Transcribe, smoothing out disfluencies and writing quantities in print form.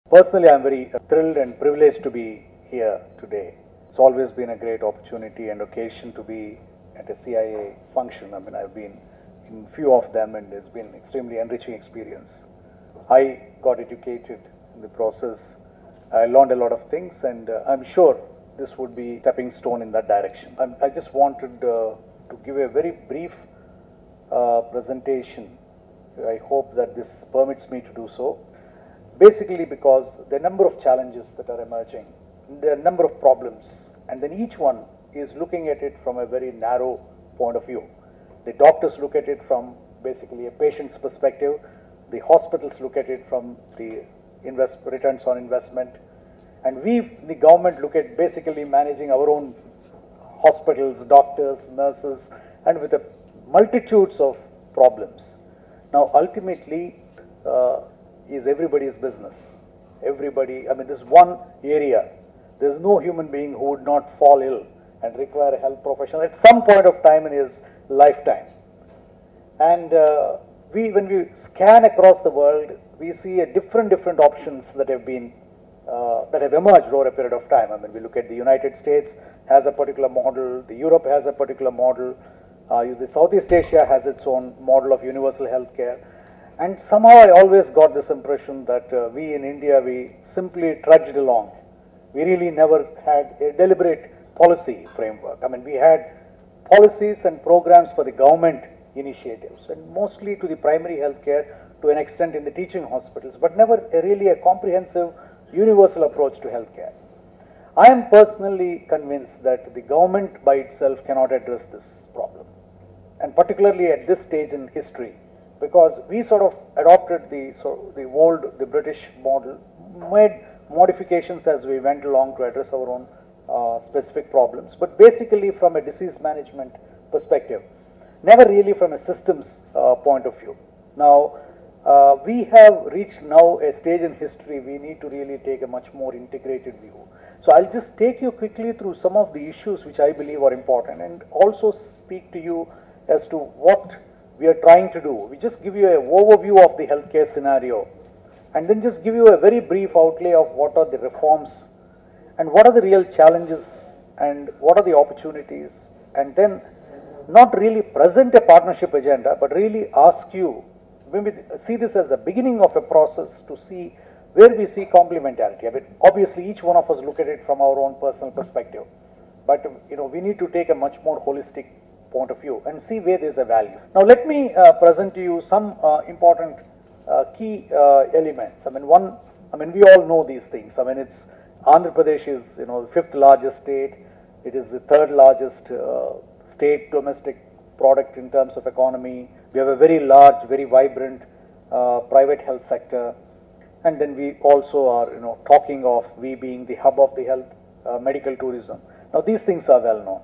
Personally, I'm very thrilled and privileged to be here today. It's always been a great opportunity and occasion to be at a CIA function. I mean, I've been in few of them and it's been extremely enriching experience. I got educated in the process. I learned a lot of things and I'm sure this would be a stepping stone in that direction. I just wanted to give a very brief presentation. I hope that this permits me to do so. Basically because there are a number of challenges that are emerging, there are a number of problems, and then each one is looking at it from a very narrow point of view. The doctors look at it from basically a patient's perspective, the hospitals look at it from the returns on investment, and we, the government, look at basically managing our own hospitals, doctors, nurses, and with a multitudes of problems. Now ultimately, is everybody's business. Everybody, I mean, this one area, there's no human being who would not fall ill and require a health professional at some point of time in his lifetime. And when we scan across the world, we see different options that have been that have emerged over a period of time. I mean, we look at the United States has a particular model, the Europe has a particular model, the Southeast Asia has its own model of universal health care. And somehow I always got this impression that we in India, we simply trudged along. We really never had a deliberate policy framework. I mean, we had policies and programs for the government initiatives and mostly to the primary health care to an extent in the teaching hospitals, but never really a comprehensive universal approach to health care. I am personally convinced that the government by itself cannot address this problem, and particularly at this stage in history, because we sort of adopted the British model, made modifications as we went along to address our own specific problems, but basically from a disease management perspective, never really from a systems point of view. Now, we have reached now a stage in history we need to really take a much more integrated view. So I'll just take you quickly through some of the issues which I believe are important and also speak to you as to what we are trying to do. We just give you an overview of the healthcare scenario and then just give you a very brief outlay of what are the reforms and what are the real challenges and what are the opportunities, and then not really present a partnership agenda but really ask you, when we see this as the beginning of a process, to see where we see complementarity. I mean, obviously each one of us look at it from our own personal perspective, but we need to take a much more holistic point of view and see where there's a value. Now let me present to you some important key elements. I mean, we all know these things. I mean, it's Andhra Pradesh is the fifth largest state. It is the third largest state domestic product in terms of economy. We have a very large, very vibrant private health sector, and then we also are talking of we being the hub of the health medical tourism. Now these things are well known.